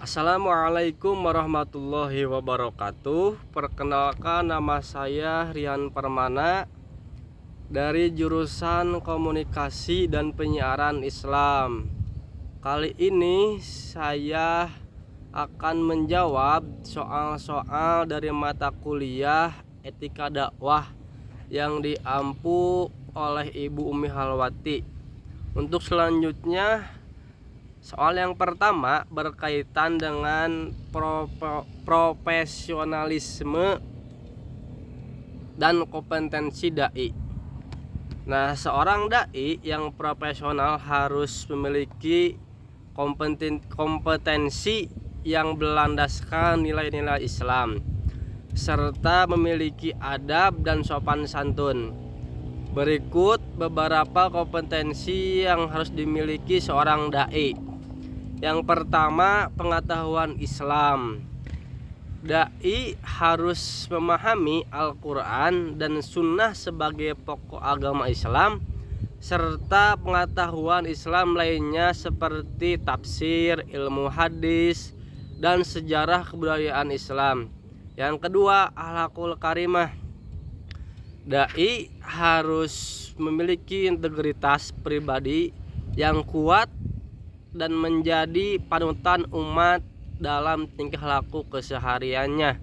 Assalamualaikum warahmatullahi wabarakatuh. Perkenalkan, nama saya Rian Permana dari jurusan Komunikasi dan Penyiaran Islam. Kali ini saya akan menjawab soal-soal dari mata kuliah Etika Dakwah yang diampu oleh Ibu Umi Halwati. Untuk selanjutnya, soal yang pertama berkaitan dengan profesionalisme dan kompetensi dai. Nah, seorang dai yang profesional harus memiliki kompetensi yang berlandaskan nilai-nilai Islam serta memiliki adab dan sopan santun. Berikut beberapa kompetensi yang harus dimiliki seorang dai. Yang pertama, pengetahuan Islam. Dai harus memahami Al-Quran dan Sunnah sebagai pokok agama Islam, serta pengetahuan Islam lainnya seperti tafsir, ilmu hadis, dan sejarah kebudayaan Islam. Yang kedua, akhlakul karimah. Dai harus memiliki integritas pribadi yang kuat dan menjadi panutan umat dalam tingkah laku kesehariannya.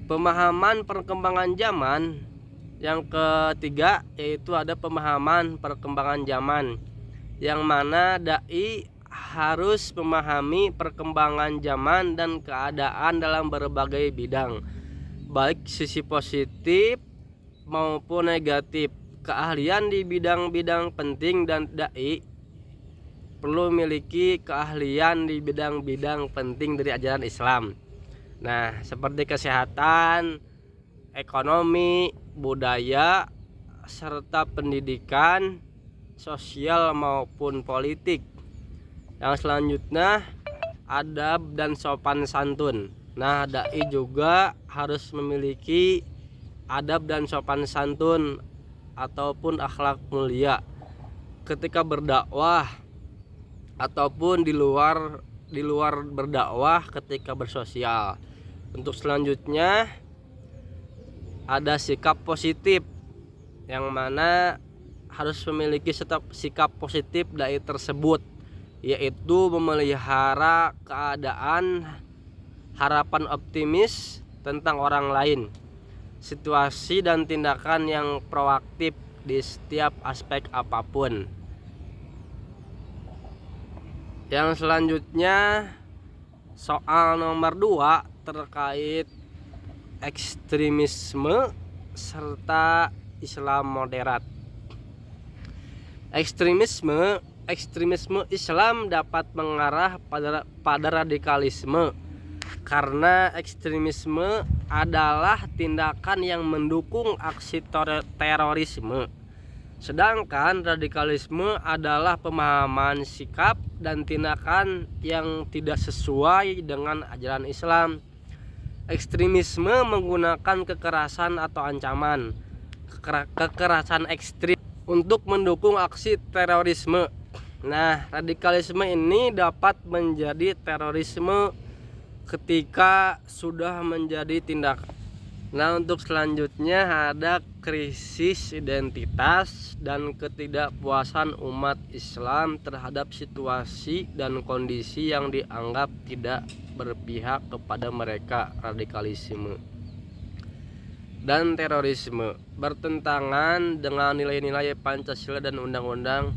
Pemahaman perkembangan zaman. Yang ketiga yaitu ada pemahaman perkembangan zaman, yang mana dai harus memahami perkembangan zaman dan keadaan dalam berbagai bidang, baik sisi positif maupun negatif. Keahlian di bidang-bidang penting, dan dai perlu memiliki keahlian di bidang-bidang penting dari ajaran Islam. Nah, seperti kesehatan, ekonomi, budaya, serta pendidikan, sosial maupun politik. Yang selanjutnya, adab dan sopan santun. Nah, dai juga harus memiliki adab dan sopan santun ataupun akhlak mulia ketika berdakwah ataupun di luar berdakwah, ketika bersosial. Untuk selanjutnya ada sikap positif, yang mana harus memiliki sikap positif dai tersebut, yaitu memelihara keadaan harapan optimis tentang orang lain, situasi dan tindakan yang proaktif di setiap aspek apapun. Yang selanjutnya, soal nomor 2 terkait ekstremisme serta Islam moderat. Ekstremisme Islam dapat mengarah pada radikalisme, karena ekstremisme adalah tindakan yang mendukung aksi terorisme. Sedangkan radikalisme adalah pemahaman sikap dan tindakan yang tidak sesuai dengan ajaran Islam. Ekstremisme menggunakan kekerasan atau ancaman kekerasan ekstrim untuk mendukung aksi terorisme. Nah, radikalisme ini dapat menjadi terorisme ketika sudah menjadi tindakan. Nah, untuk selanjutnya ada krisis identitas dan ketidakpuasan umat Islam terhadap situasi dan kondisi yang dianggap tidak berpihak kepada mereka. Radikalisme dan terorisme bertentangan dengan nilai-nilai Pancasila dan Undang-Undang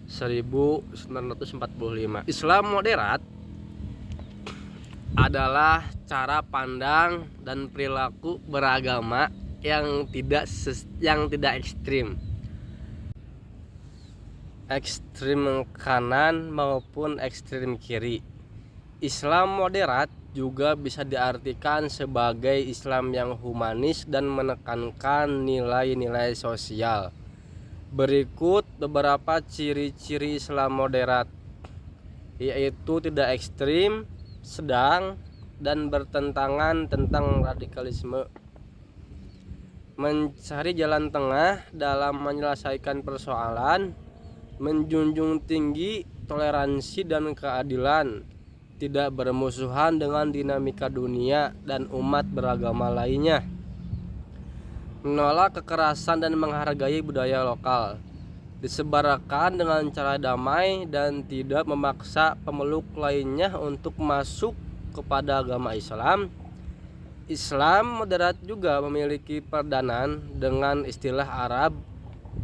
1945. Islam moderat adalah cara pandang dan perilaku beragama yang tidak ekstrim kanan maupun ekstrim kiri. Islam moderat juga bisa diartikan sebagai Islam yang humanis dan menekankan nilai-nilai sosial. Berikut beberapa ciri-ciri Islam moderat, yaitu tidak ekstrim, sedang, dan bertentangan tentang radikalisme. Mencari jalan tengah dalam menyelesaikan persoalan, menjunjung tinggi toleransi dan keadilan, tidak bermusuhan dengan dinamika dunia dan umat beragama lainnya, menolak kekerasan dan menghargai budaya lokal, disebarkan dengan cara damai dan tidak memaksa pemeluk lainnya untuk masuk kepada agama Islam. Islam moderat juga memiliki peranan dengan istilah Arab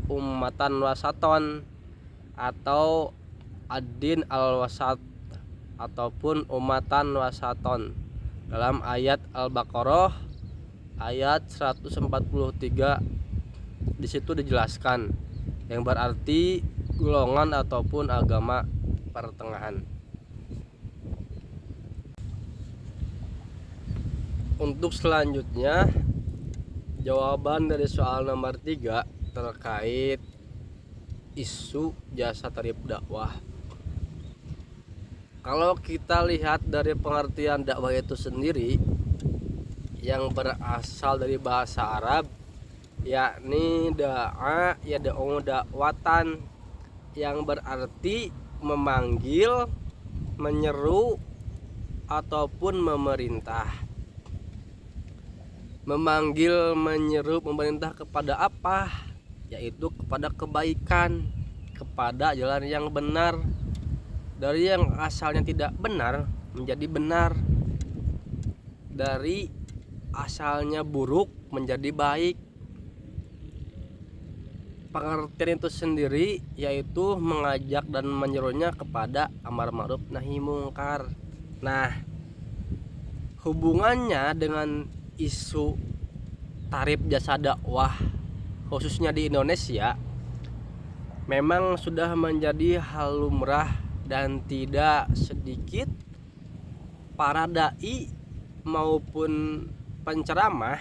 ummatan wasaton atau ad-din al-wasat ataupun umatan wasaton dalam ayat Al-Baqarah ayat 143. Di situ dijelaskan yang berarti golongan ataupun agama pertengahan. Untuk selanjutnya, jawaban dari soal nomor 3 terkait isu jasa tarif dakwah. Kalau kita lihat dari pengertian dakwah itu sendiri yang berasal dari bahasa Arab, yakni da'a yad'u dakwatan, yang berarti memanggil, menyeru ataupun memerintah. Memanggil, menyeru, memerintah kepada apa? Yaitu kepada kebaikan, kepada jalan yang benar, dari yang asalnya tidak benar menjadi benar, dari asalnya buruk menjadi baik. Pengertian itu sendiri yaitu mengajak dan menyerunya kepada amar ma'ruf nahi mungkar. Nah, hubungannya dengan isu tarif jasa dakwah khususnya di Indonesia memang sudah menjadi hal lumrah, dan tidak sedikit para dai maupun penceramah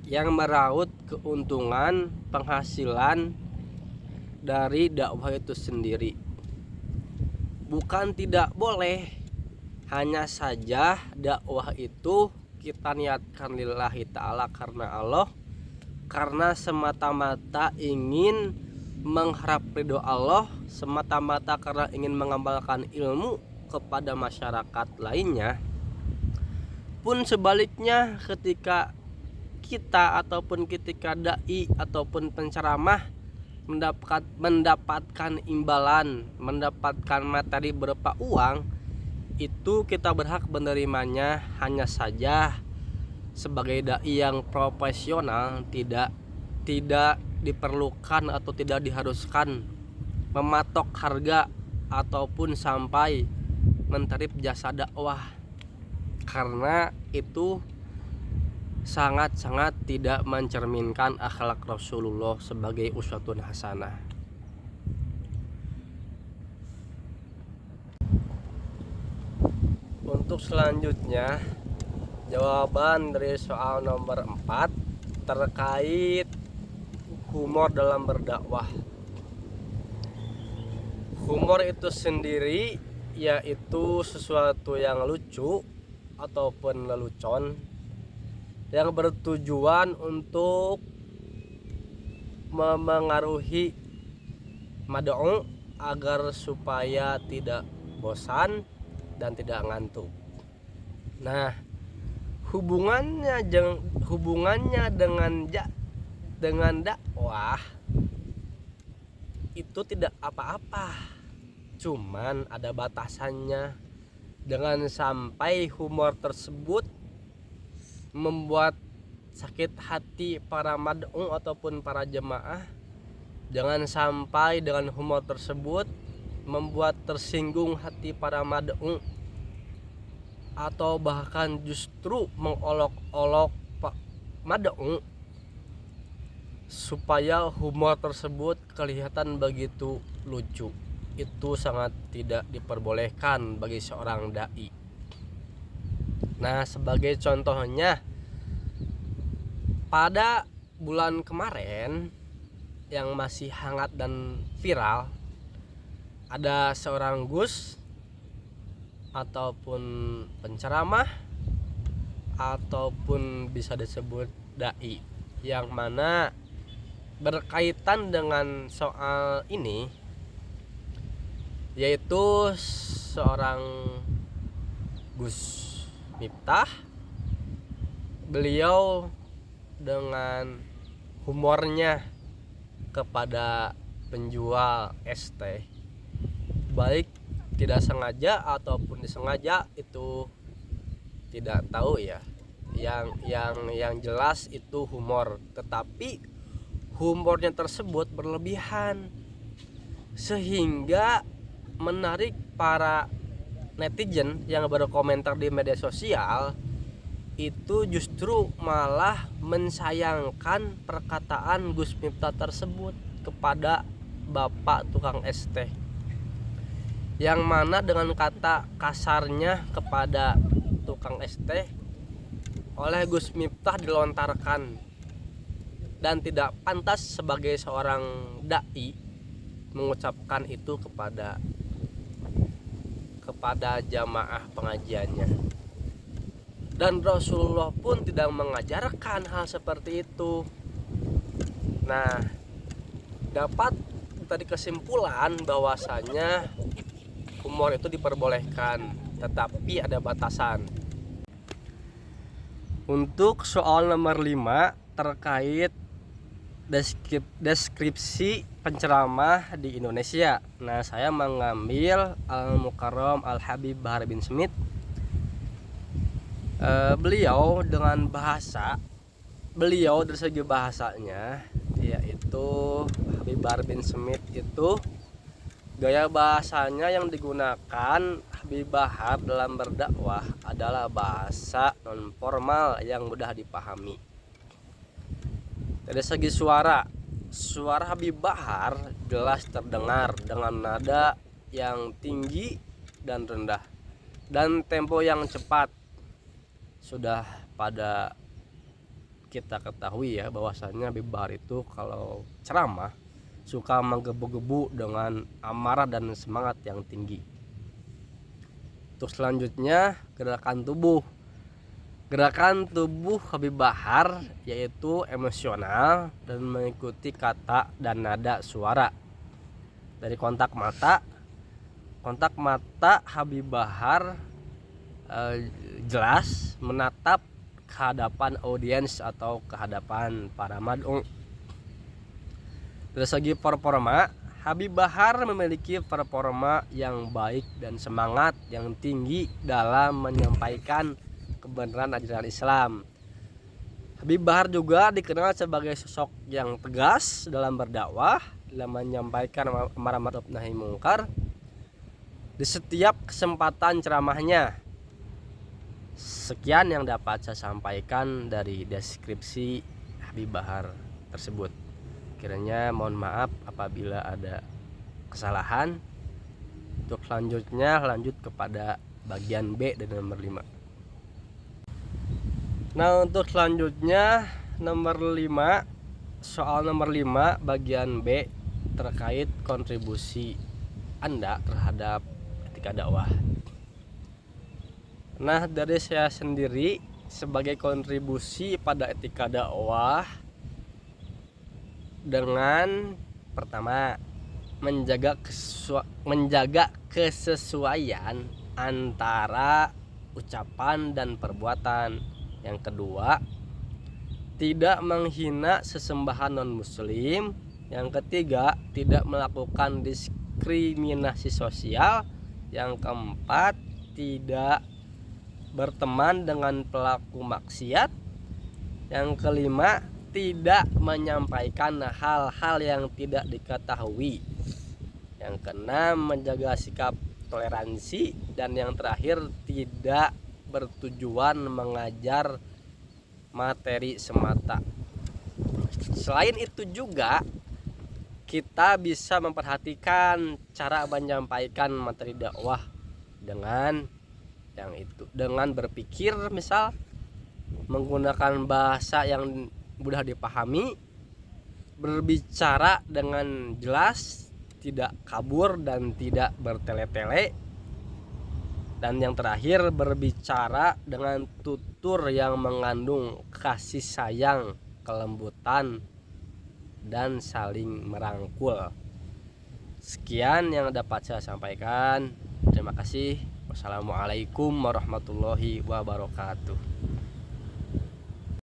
yang meraup keuntungan penghasilan dari dakwah itu sendiri. Bukan tidak boleh, hanya saja dakwah itu kita niatkan lillahi ta'ala, karena Allah, karena semata-mata ingin mengharap ridho Allah, semata-mata karena ingin mengamalkan ilmu kepada masyarakat lainnya. Pun sebaliknya, ketika kita ataupun ketika dai ataupun penceramah mendapatkan imbalan, mendapatkan materi berupa uang, itu kita berhak menerimanya, hanya saja sebagai dai yang profesional tidak diperlukan atau tidak diharuskan mematok harga ataupun sampai mentarif jasa dakwah, karena itu sangat-sangat tidak mencerminkan akhlak Rasulullah sebagai uswatun hasanah. Untuk selanjutnya, jawaban dari soal nomor 4 terkait humor dalam berdakwah. Humor itu sendiri yaitu sesuatu yang lucu ataupun lelucon yang bertujuan untuk memengaruhi mad'u agar supaya tidak bosan dan tidak ngantuk. Nah, hubungannya dengan dakwah itu tidak apa-apa, cuman ada batasannya. Dengan sampai humor tersebut membuat sakit hati para mad'u ataupun para jemaah, jangan sampai dengan humor tersebut membuat tersinggung hati para mad'u atau bahkan justru mengolok-olok mad'u supaya humor tersebut kelihatan begitu lucu. Itu sangat tidak diperbolehkan bagi seorang dai. Nah, sebagai contohnya, pada bulan kemarin yang masih hangat dan viral, ada seorang gus ataupun penceramah ataupun bisa disebut dai yang mana berkaitan dengan soal ini, yaitu seorang Gus Miftah. Beliau dengan humornya kepada penjual es teh, baik tidak sengaja ataupun disengaja itu tidak tahu ya. Yang jelas itu humor, tetapi humornya tersebut berlebihan sehingga menarik para netizen yang berkomentar di media sosial itu justru malah mensayangkan perkataan Gus Miftah tersebut kepada bapak tukang es teh, yang mana dengan kata kasarnya kepada tukang es teh oleh Gus Miftah dilontarkan dan tidak pantas sebagai seorang dai mengucapkan itu kepada jamaah pengajiannya. Dan Rasulullah pun tidak mengajarkan hal seperti itu. Nah, dapat tadi kesimpulan bahwasanya humor itu diperbolehkan, tetapi ada batasan. Untuk soal nomor 5 terkait deskripsi penceramah di Indonesia. Nah, saya mengambil Al-Mukarram Al-Habib Bahar bin Smith. Beliau dengan beliau dari segi bahasanya, yaitu Habib Bahar bin Smith itu gaya bahasanya yang digunakan Habib Bahar dalam berdakwah adalah bahasa non formal yang mudah dipahami. Dari segi suara Habib Bahar jelas terdengar dengan nada yang tinggi dan rendah dan tempo yang cepat. Sudah pada kita ketahui ya bahwasannya Habib Bahar itu kalau ceramah suka menggebu-gebu dengan amarah dan semangat yang tinggi. Untuk selanjutnya gerakan tubuh Habib Bahar yaitu emosional dan mengikuti kata dan nada suara. Dari kontak mata Habib Bahar jelas menatap kehadapan audiens atau kehadapan para mad'u. Dari segi performa, Habib Bahar memiliki performa yang baik dan semangat yang tinggi dalam menyampaikan kebenaran ajaran Islam. Habib Bahar juga dikenal sebagai sosok yang tegas dalam berdakwah, dalam menyampaikan amar ma'ruf nahi mungkar di setiap kesempatan ceramahnya. Sekian yang dapat saya sampaikan dari deskripsi Habib Bahar tersebut. Kiranya mohon maaf apabila ada kesalahan. Untuk selanjutnya lanjut kepada bagian B dan nomor 5. Nah, untuk selanjutnya nomor 5, soal nomor 5 bagian B terkait kontribusi Anda terhadap etika dakwah. Nah, dari saya sendiri sebagai kontribusi pada etika dakwah dengan pertama menjaga kesesuaian antara ucapan dan perbuatan. Yang kedua, tidak menghina sesembahan non muslim. Yang ketiga, tidak melakukan diskriminasi sosial. Yang keempat, tidak berteman dengan pelaku maksiat. Yang kelima, tidak menyampaikan hal-hal yang tidak diketahui. Yang keenam, menjaga sikap toleransi. Dan yang terakhir, tidak bertujuan mengajar materi semata. Selain itu juga kita bisa memperhatikan cara menyampaikan materi dakwah dengan berpikir, misal menggunakan bahasa yang mudah dipahami, berbicara dengan jelas, tidak kabur dan tidak bertele-tele, dan yang terakhir berbicara dengan tutur yang mengandung kasih sayang, kelembutan, dan saling merangkul. Sekian yang dapat saya sampaikan. Terima kasih. Wassalamualaikum warahmatullahi wabarakatuh.